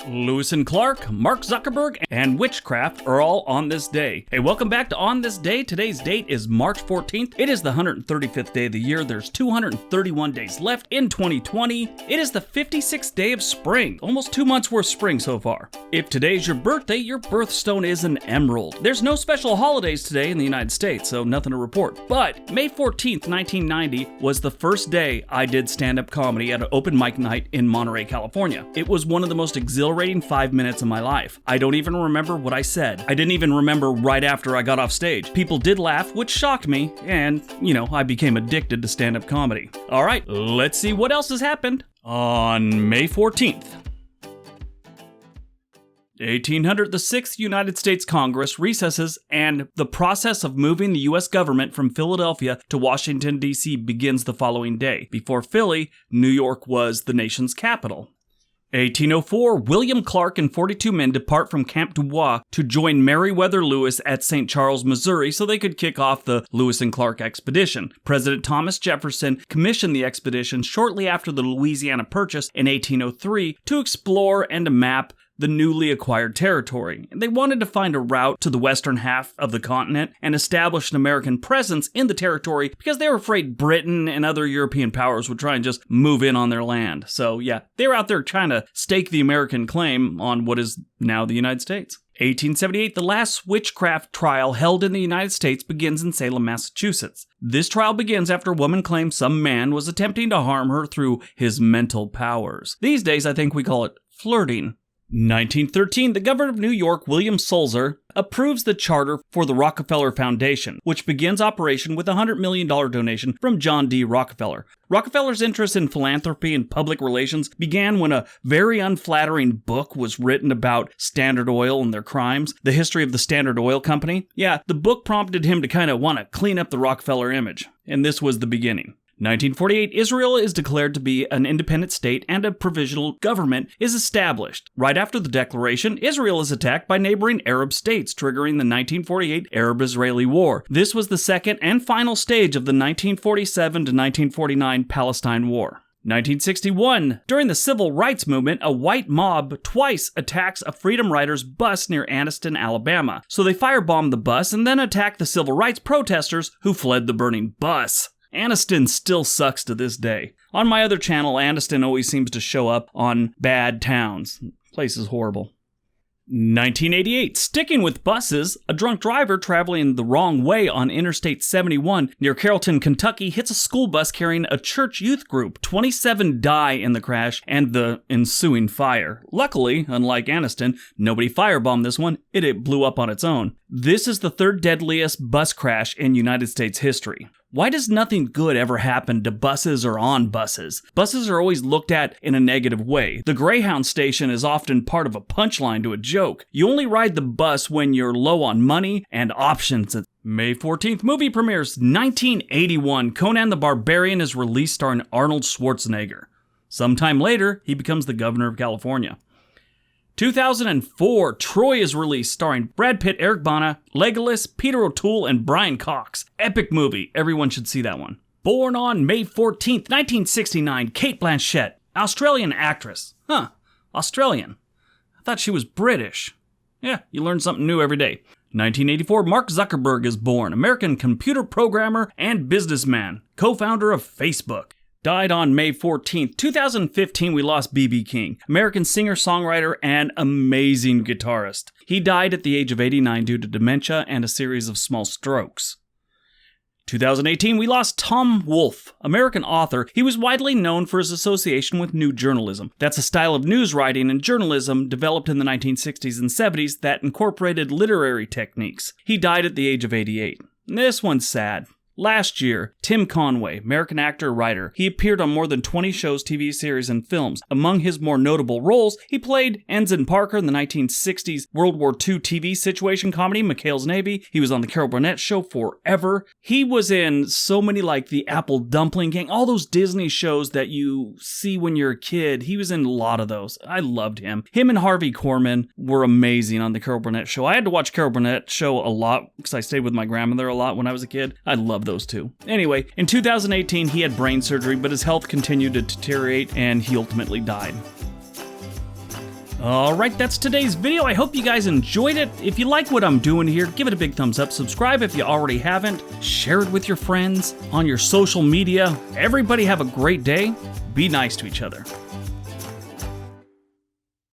Lewis and Clark, Mark Zuckerberg, and witchcraft are all on this day. Hey, welcome back to On This Day. Today's date is March 14th. It is the 135th day of the year. There's 231 days left in 2020. It is the 56th day of spring. Almost 2 months worth of spring so far. If today's your birthday, your birthstone is an emerald. There's no special holidays today in the United States, so nothing to report. But May 14th, 1990 was the first day I did stand-up comedy at an open mic night in Monterey, California. It was one of the most exhilarating 5 minutes of my life. I don't even remember what I said. I didn't even remember right after I got off stage. People did laugh, which shocked me, and, I became addicted to stand-up comedy. All right, let's see what else has happened on May 14th. 1800, the 6th United States Congress recesses, and the process of moving the U.S. government from Philadelphia to Washington, D.C. begins the following day. Before Philly, New York was the nation's capital. 1804, William Clark and 42 men depart from Camp Dubois to join Meriwether Lewis at St. Charles, Missouri, so they could kick off the Lewis and Clark expedition. President Thomas Jefferson commissioned the expedition shortly after the Louisiana Purchase in 1803 to explore and to map the newly acquired territory. They wanted to find a route to the western half of the continent and establish an American presence in the territory because they were afraid Britain and other European powers would try and just move in on their land. So yeah, they were out there trying to stake the American claim on what is now the United States. 1878, the last witchcraft trial held in the United States begins in Salem, Massachusetts. This trial begins after a woman claims some man was attempting to harm her through his mental powers. These days, I think we call it flirting. 1913, the governor of New York, William Sulzer, approves the charter for the Rockefeller Foundation, which begins operation with a $100 million donation from John D. Rockefeller. Rockefeller's interest in philanthropy and public relations began when a very unflattering book was written about Standard Oil and their crimes, the history of the Standard Oil Company. Yeah, the book prompted him to kind of want to clean up the Rockefeller image, and this was the beginning. 1948, Israel is declared to be an independent state and a provisional government is established. Right after the declaration, Israel is attacked by neighboring Arab states, triggering the 1948 Arab-Israeli War. This was the second and final stage of the 1947 to 1949 Palestine War. 1961, during the Civil Rights Movement, a white mob twice attacks a Freedom Riders bus near Anniston, Alabama. So they firebomb the bus and then attack the civil rights protesters who fled the burning bus. Anniston still sucks to this day. On my other channel, Anniston always seems to show up on bad towns. The place is horrible. 1988, sticking with buses, a drunk driver traveling the wrong way on Interstate 71 near Carrollton, Kentucky hits a school bus carrying a church youth group. 27 die in the crash and the ensuing fire. Luckily, unlike Anniston, nobody firebombed this one. It blew up on its own. This is the third deadliest bus crash in United States history. Why does nothing good ever happen to buses or on buses? Buses are always looked at in a negative way. The Greyhound station is often part of a punchline to a joke. You only ride the bus when you're low on money and options. May 14th, movie premieres. 1981, Conan the Barbarian is released starring Arnold Schwarzenegger. Sometime later, he becomes the governor of California. 2004, Troy is released, starring Brad Pitt, Eric Bana, Legolas, Peter O'Toole, and Brian Cox. Epic movie. Everyone should see that one. Born on May 14th, 1969, Cate Blanchett, Australian actress. Australian. I thought she was British. Yeah, you learn something new every day. 1984, Mark Zuckerberg is born, American computer programmer and businessman, co-founder of Facebook. Died on May 14th, 2015, we lost B.B. King, American singer-songwriter and amazing guitarist. He died at the age of 89 due to dementia and a series of small strokes. 2018, we lost Tom Wolfe, American author. He was widely known for his association with New Journalism. That's a style of news writing and journalism developed in the 1960s and 70s that incorporated literary techniques. He died at the age of 88. This one's sad. Last year, Tim Conway, American actor, writer, he appeared on more than 20 shows, TV series, and films. Among his more notable roles, he played Ensign Parker in the 1960s World War II TV situation comedy McHale's Navy. He was on the Carol Burnett Show forever. He was in so many like the Apple Dumpling Gang, all those Disney shows that you see when you're a kid. He was in a lot of those. I loved him. Him and Harvey Korman were amazing on the Carol Burnett Show. I had to watch Carol Burnett Show a lot because I stayed with my grandmother a lot when I was a kid. I loved those two. Anyway, in 2018, he had brain surgery, but his health continued to deteriorate and he ultimately died. Alright, that's today's video. I hope you guys enjoyed it. If you like what I'm doing here, give it a big thumbs up. Subscribe if you already haven't. Share it with your friends on your social media. Everybody have a great day. Be nice to each other.